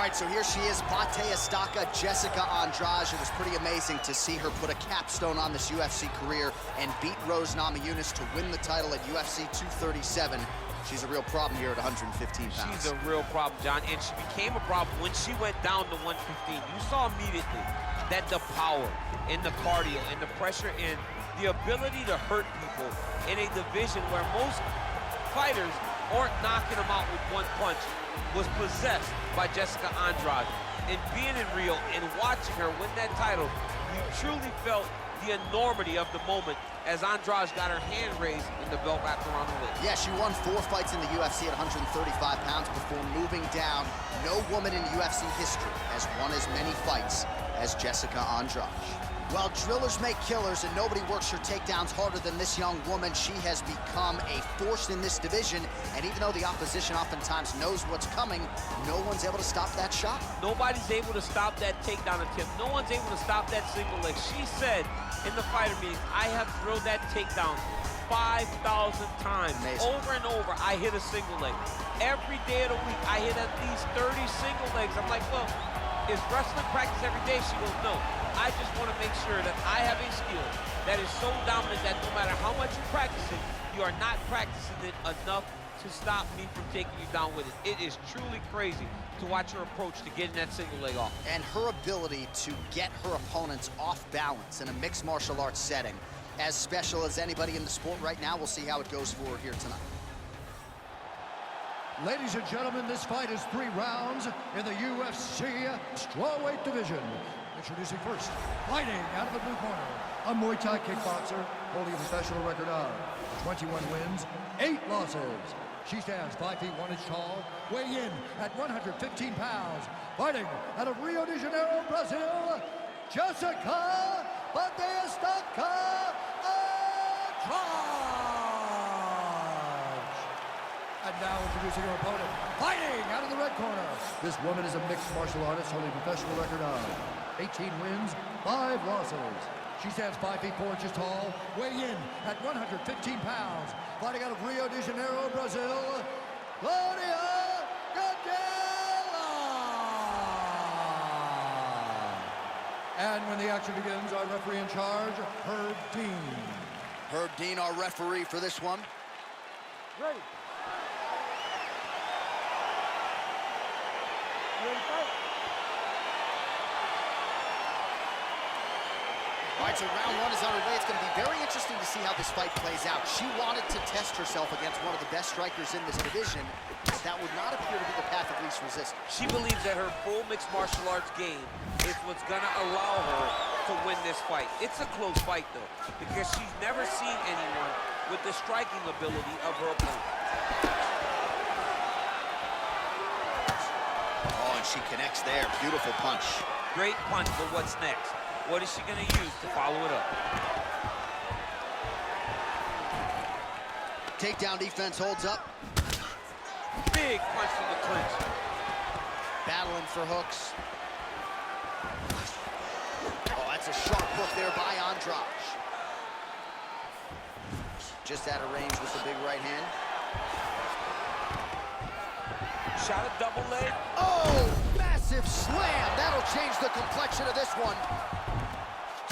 right, so here she is, Bate Estaca, Jessica Andrade. It was pretty amazing to see her put a capstone on this UFC career and beat Rose Namajunas to win the title at UFC 237. She's a real problem here at 115 pounds. She's a real problem, John, and she became a problem when she went down to 115. You saw immediately that the power and the cardio and the pressure and the ability to hurt people in a division where most fighters aren't knocking them out with one punch was possessed by Jessica Andrade. And being in Rio and watching her win that title, you truly felt the enormity of the moment as Andrade got her hand raised and the belt wrapped around her waist. Yeah, she won 4 fights in the UFC at 135 pounds before moving down. No woman in UFC history has won as many fights as Jessica Andrade. Well, drillers make killers, and nobody works her takedowns harder than this young woman. She has become a force in this division, and even though the opposition oftentimes knows what's coming, no one's able to stop that shot. Nobody's able to stop that takedown attempt. No one's able to stop that single leg. She said in the fighter meeting, I have drilled that takedown 5,000 times. Amazing. Over and over, I hit a single leg. Every day of the week, I hit at least 30 single legs. I'm like, well, is wrestling practice every day? She goes, no. I just want to make sure that I have a skill that is so dominant that no matter how much you practice it, you are not practicing it enough to stop me from taking you down with it. It is truly crazy to watch her approach to getting that single leg off. And her ability to get her opponents off balance in a mixed martial arts setting, as special as anybody in the sport right now. We'll see how it goes for her here tonight. Ladies and gentlemen, this fight is 3 rounds in the UFC strawweight division. Introducing first, fighting out of the blue corner, a Muay Thai kickboxer holding a professional record of 21 wins, 8 losses. She stands 5 feet 1 inch tall, weighing in at 115 pounds, fighting out of Rio de Janeiro, Brazil, Jessica Bate Estaca Andrade. And now introducing her opponent, fighting out of the red corner. This woman is a mixed martial artist holding a professional record of 18 wins, 5 losses. She stands 5 feet 4 inches tall, weighing in at 115 pounds, fighting out of Rio de Janeiro, Brazil, Gadelha. And when the action begins, our referee in charge, Herb Dean. Herb Dean, our referee for this one. Ready. Ready to fight? All right, so round 1 is underway. It's going to be very interesting to see how this fight plays out. She wanted to test herself against one of the best strikers in this division, but that would not appear to be the path of least resistance. She believes that her full mixed martial arts game is what's going to allow her to win this fight. It's a close fight, though, because she's never seen anyone with the striking ability of her opponent. Oh, and she connects there. Beautiful punch. Great punch, but what's next? What is she going to use to follow it up? Takedown defense holds up. Big punch from the clinch. Battling for hooks. Oh, that's a sharp hook there by Andrade. Just out of range with the big right hand. Shot a double leg. Oh, massive slam. That'll change the complexion of this one.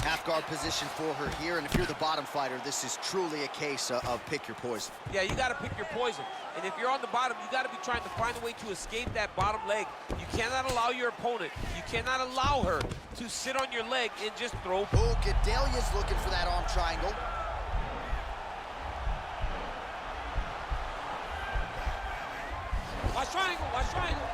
Half guard position for her here, and if you're the bottom fighter, this is truly a case of pick your poison. Yeah, you got to pick your poison. And if you're on the bottom, you got to be trying to find a way to escape that bottom leg. You cannot allow your opponent, you cannot allow her to sit on your leg and just throw. Oh, Gadelha's looking for that arm triangle. Watch triangle, watch triangle.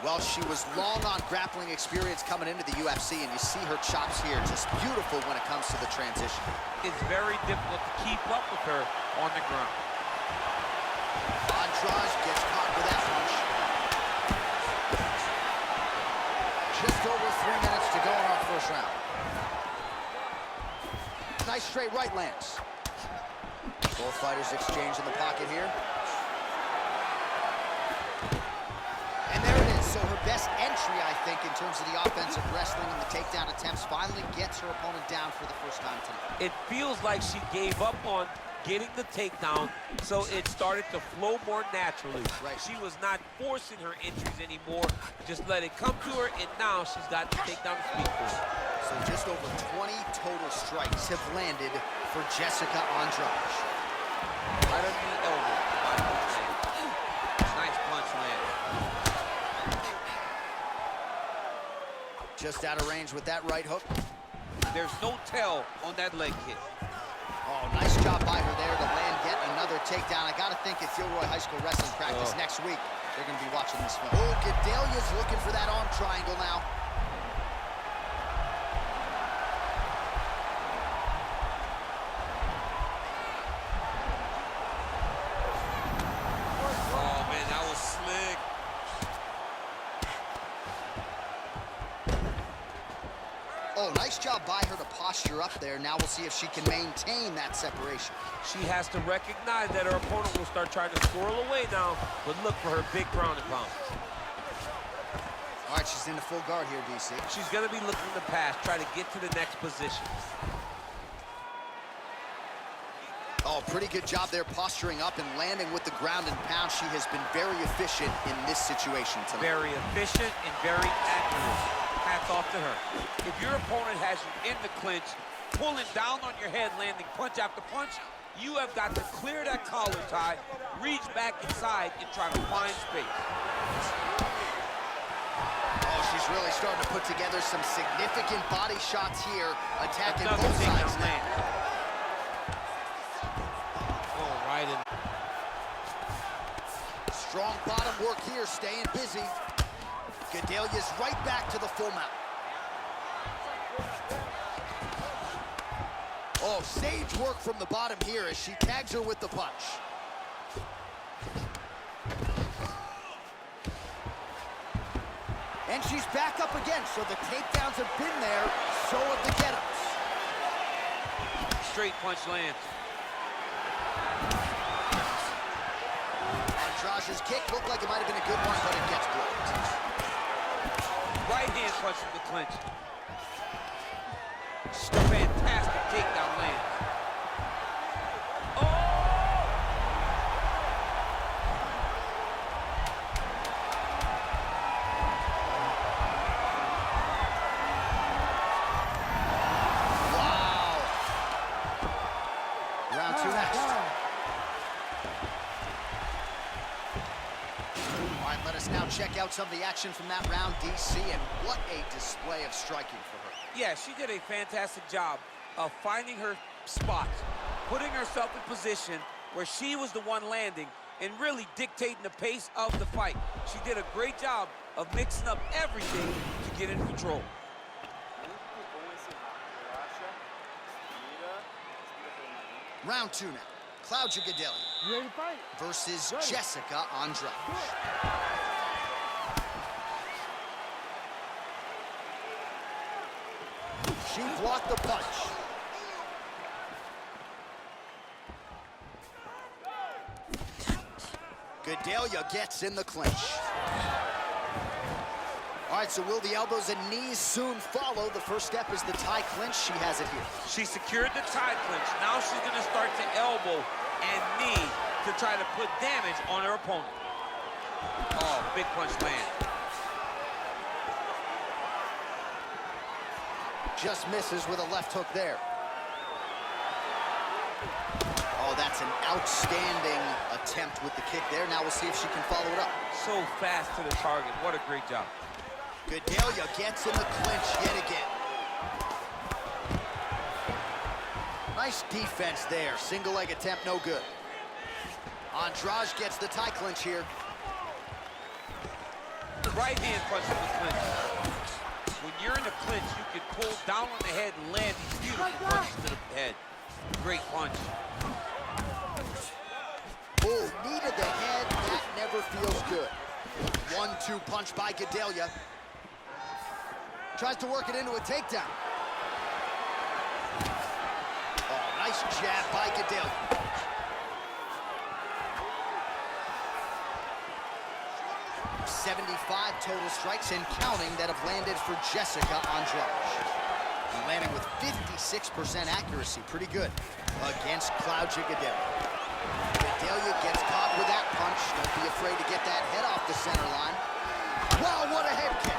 Well, she was long on grappling experience coming into the UFC, and you see her chops here, just beautiful when it comes to the transition. It's very difficult to keep up with her on the ground. Andrade gets caught with that punch. Just over 3 minutes to go in our first round. Nice straight right lands. Both fighters exchange in the pocket here. And there it is. So her best entry, I think, in terms of the offensive wrestling and the takedown attempts. Finally gets her opponent down for the first time tonight. It feels like she gave up on getting the takedown, so it started to flow more naturally. Right. She was not forcing her entries anymore, just let it come to her, and now she's got the takedown to speak for. So just over 20 total strikes have landed for Jessica Andrade. Right under the elbow. Nice punch land. Just out of range with that right hook. There's no tell on that leg kick. Oh, nice job by her there to land yet another takedown. I gotta think at Gilroy High School wrestling practice next week, they're gonna be watching this film. Oh, Gadelha's looking for that arm triangle now. Oh, man, that was slick. Oh, nice job by her to posture up there. Now we'll see if she can maintain that separation. She has to recognize that her opponent will start trying to squirrel away now, but look for her big ground and pound. All right, she's in the full guard here, DC. She's going to be looking to pass, try to get to the next position. Oh, pretty good job there posturing up and landing with the ground and pound. She has been very efficient in this situation tonight. Very efficient and very accurate. Hats off to her. If your opponent has you in the clinch, pulling down on your head, landing punch after punch, you have got to clear that collar tie, reach back inside, and try to find space. Oh, she's really starting to put together some significant body shots here, attacking Another both sides takedown now. land. Oh, right in. Strong bottom work here, staying busy. Gadelha's right back to the full mount. Oh, sage work from the bottom here as she tags her with the punch. And she's back up again, so the takedowns have been there, so have the get-ups. Straight punch lands. Andrade's kick looked like it might have been a good one, but it gets blocked. Right hand punch from the clinch. Fantastic takedown land. Oh! Wow. Round two next. All right, let us now check out some of the action from that round, DC, and what a display of striking for her. Yeah, she did a fantastic job of finding her spots, putting herself in position where she was the one landing and really dictating the pace of the fight. She did a great job of mixing up everything to get in control. Round two now. Claudia Gadelha You ready to fight? versus Ready. Jessica Andrade. She blocked the punch. Gadelha gets in the clinch. All right, so will the elbows and knees soon follow? The first step is the tie clinch. She has it here. She secured the tie clinch. Now she's going to start to elbow and knee to try to put damage on her opponent. Oh, big punch land. Just misses with a left hook there. Oh, that's an outstanding attempt with the kick there. Now we'll see if she can follow it up. So fast to the target. What a great job. Gadelha gets in the clinch yet again. Nice defense there. Single leg attempt, no good. Andrade gets the tie clinch here. Right hand punch in the clinch. When you're in the clinch, you can pull down on the head and land these beautiful punches to the head. Great punch. Oh, knee to the head. That never feels good. 1-2 punch by Gadelha. Tries to work it into a takedown. Oh, nice jab by Gadelha. 75 total strikes and counting that have landed for Jessica Andrade. Landing with 56% accuracy, pretty good, against Claudia Gadelha. Gadelha gets caught with that punch. Don't be afraid to get that head off the center line. Wow, what a head kick.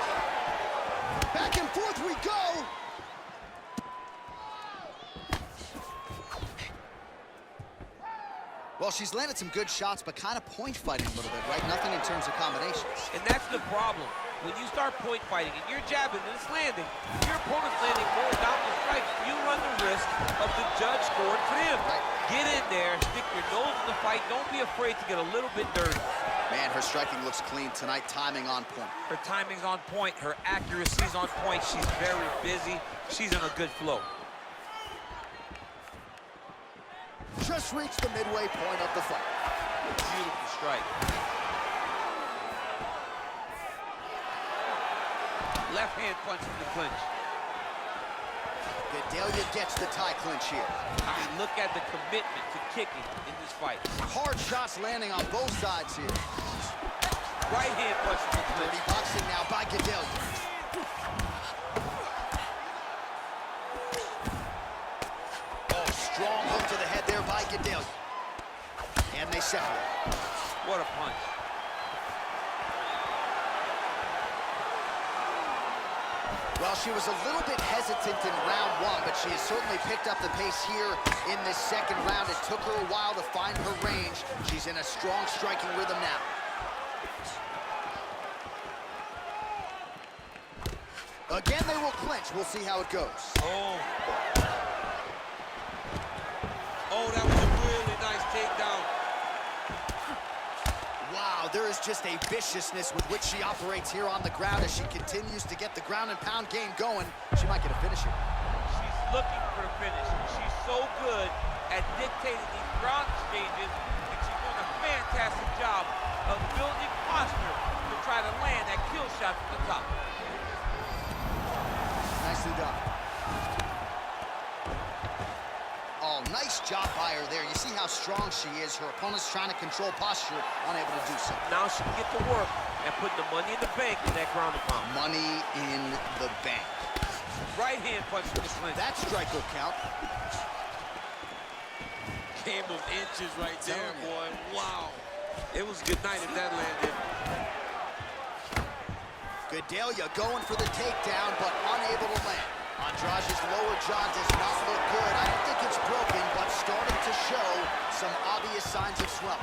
Back and forth we go. Well, she's landed some good shots, but kind of point fighting a little bit, right? Nothing in terms of combinations. And that's the problem. When you start point fighting and you're jabbing and it's landing, your opponent's landing more down the strike, you run the risk of the judge scoring for him. Right. Get in there, stick your nose in the fight. Don't be afraid to get a little bit dirty. Man, her striking looks clean tonight, timing on point. Her timing's on point, her accuracy's on point. She's very busy. She's in a good flow. Just reached the midway point of the fight. Beautiful strike. Left hand punch in the clinch. Gadelha gets the tie clinch here. I mean, look at the commitment to kicking in this fight. Hard shots landing on both sides here. Right hand punch in the clinch. Dirty boxing now by Gadelha. Oh, strong hook to the head there by Gadelha. And they separate. What a punch. Well, she was a little bit hesitant in round one, but she has certainly picked up the pace here in this second round. It took her a while to find her range. She's in a strong striking rhythm now. Again, they will clinch. We'll see how it goes. Oh. Oh, that was a really nice takedown. Wow, there is just a viciousness with which she operates here on the ground as she continues to get the ground and pound game going. She might get a finish here. She's looking for a finish. She's so good at dictating these ground exchanges, and she's doing a fantastic job of building posture to try to land that kill shot from the top. Nicely done. Oh, nice job by her there. You see how strong she is. Her opponent's trying to control posture, unable to do so. Now she can get to work and put the money in the bank with that ground and pound. Money in the bank. Right hand punch from the clinch. That strike will count. Game of inches right there, boy. Wow. It was good night if that landed. Gadelha going for the takedown, but unable to land. Andrade's lower jaw does not look good. I don't think it's broken, but starting to show some obvious signs of swelling.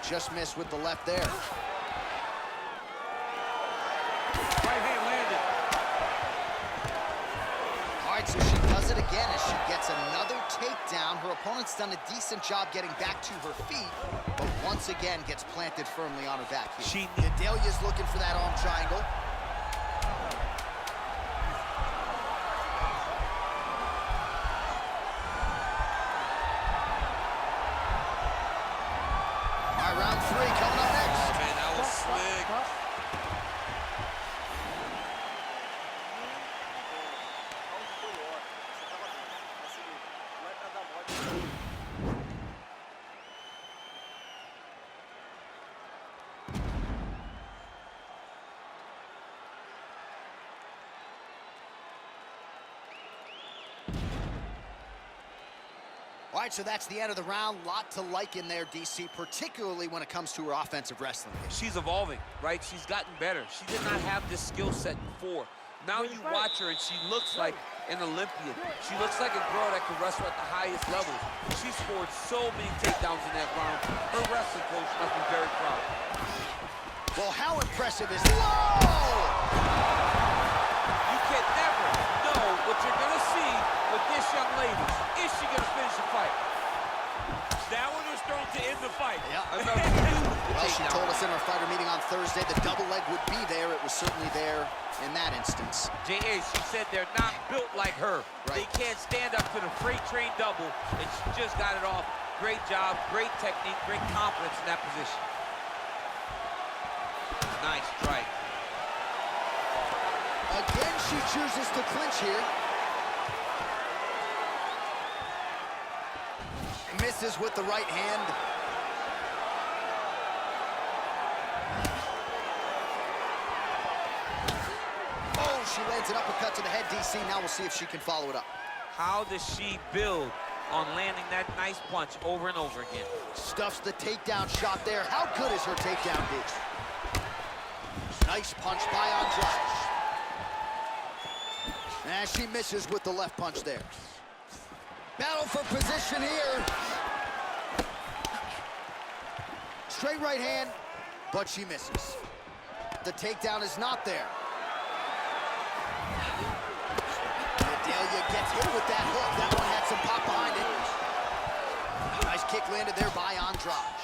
Just missed with the left there. Right hand landed. All right, so she does it again as she gets another takedown. Her opponent's done a decent job getting back to her feet, but once again gets planted firmly on her back here. Gadelha's looking for that arm triangle. All right, round three coming up next. Oh, man, that was slick. All right, so that's the end of the round. Lot to like in there, DC, particularly when it comes to her offensive wrestling. She's evolving, right? She's gotten better. She did not have this skill set before. Now you watch her and she looks like an Olympian. She looks like a girl that can wrestle at the highest levels. She scored so many takedowns in that round. Her wrestling coach must be very proud. Well, how impressive is that? Whoa! You can never know what you're going to see with this young lady. Is she going to finish the fight? That one was thrown to end the fight. Yeah. Well, she takedown. told us in our fighter meeting on Thursday the double leg would be there. It was certainly there in that instance. J.A., she said they're not built like her. Right. They can't stand up to the freight train double, and she just got it off. Great job, great technique, great confidence in that position. Nice strike. Again, she chooses to clinch here. Misses with the right hand. she lands an uppercut to the head, DC. Now we'll see if she can follow it up. How does she build on landing that nice punch over and over again? Stuffs the takedown shot there. How good is her takedown, Diggs? Nice punch by Andrade. And she misses with the left punch there. Battle for position here. Straight right hand, but she misses. The takedown is not there. Gadelha gets hit with that hook. That one had some pop behind it. Nice kick landed there by Andrade.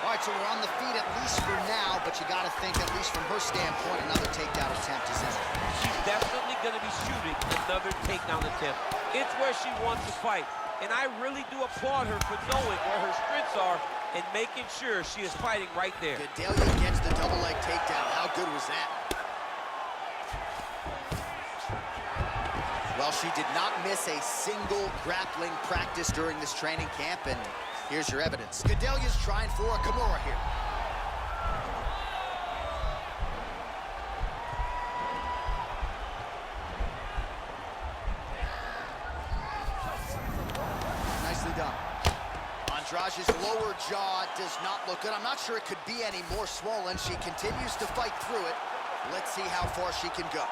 All right, so we're on the feet at least for now, but you got to think, at least from her standpoint, another takedown attempt is in. She's definitely going to be shooting another takedown attempt. It's where she wants to fight, and I really do applaud her for knowing where her strengths are and making sure she is fighting right there. Gadelha gets the double leg takedown. How good was that? Well, she did not miss a single grappling practice during this training camp, and here's your evidence. Gadelha's trying for a Kimura here. Nicely done. Andrade's lower jaw does not look good. I'm not sure it could be any more swollen. She continues to fight through it. Let's see how far she can go.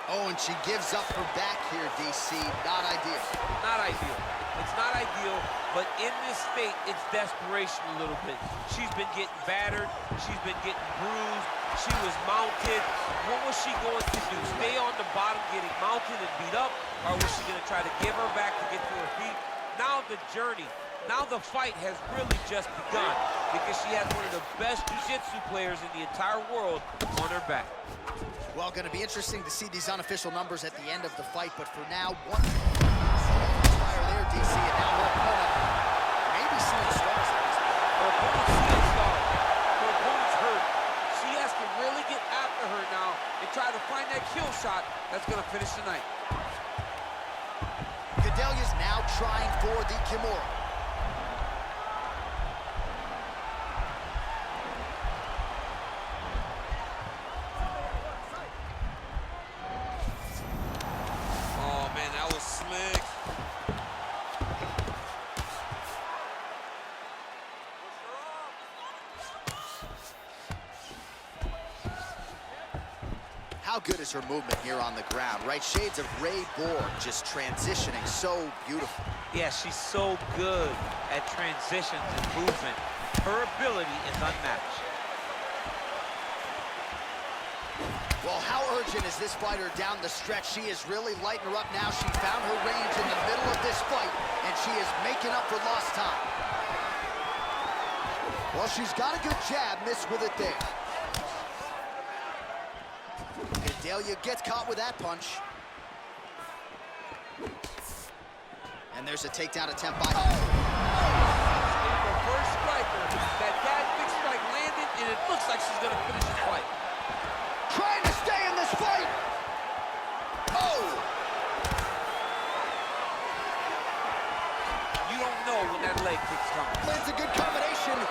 Oh, and she gives up her back here, DC. Not ideal. Not ideal. It's not ideal, but in this state, it's desperation a little bit. She's been getting battered. She's been getting bruised. She was mounted. What was she going to do? Stay on the bottom getting mounted and beat up? Or was she going to try to give her back to get to her feet? Now the journey, now the fight has really just begun because she has one of the best jiu-jitsu players in the entire world on her back. Well, going to be interesting to see these unofficial numbers at the end of the fight, but for now, one fire there, DC, and now her opponent maybe seeing stars at this point. Her opponent's seeing stars. Her opponent's hurt. She has to really get after her now and try to find that kill shot that's going to finish the night. Gadelha's now trying for the Kimura. How good is her movement here on the ground, right? Shades of Ray Borg, just transitioning so beautiful. Yeah, she's so good at transitions and movement. Her ability is unmatched. Well, how urgent is this fighter down the stretch? She is really lighting her up now. She found her range in the middle of this fight, and she is making up for lost time. Well, she's got a good jab, missed with it there. Gadelha gets caught with that punch. And there's a takedown attempt by... The first striker, that big strike landed, and it looks like she's gonna finish the fight. Trying to stay in this fight! Oh! You don't know when that leg kick's coming. Lands a good combination.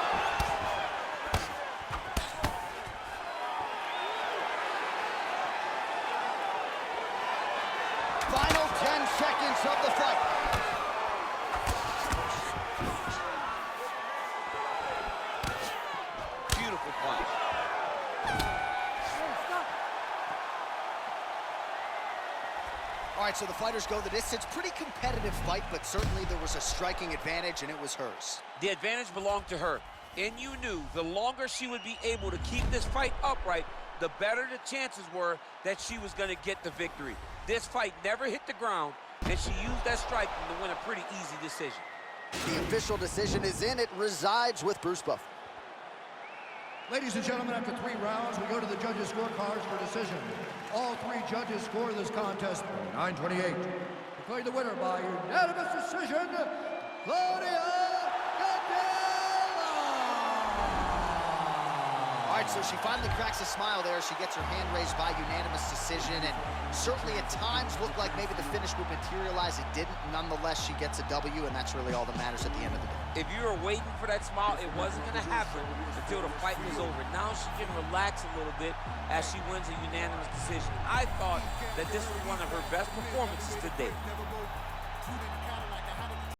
Final 10 seconds of the fight. Beautiful punch. All right, so the fighters go the distance. Pretty competitive fight, but certainly there was a striking advantage, and it was hers. The advantage belonged to her, and you knew the longer she would be able to keep this fight upright, the better the chances were that she was going to get the victory. This fight never hit the ground, and she used that striking to win a pretty easy decision. The official decision is in. It resides with Bruce Buffer. Ladies and gentlemen, after 3 rounds, we go to the judges' scorecards for decision. All 3 judges score this contest 9-28. Declared the winner by unanimous decision, Claudia Gadelha! All right, right, so she finally cracks a smile there. She gets her hand raised by unanimous decision, and certainly at times looked like maybe the finish would materialize. It didn't. Nonetheless, she gets a W, and that's really all that matters at the end of the day. If you were waiting for that smile, it wasn't going to happen until the fight was over. Now she can relax a little bit as she wins a unanimous decision. I thought that this was one of her best performances today.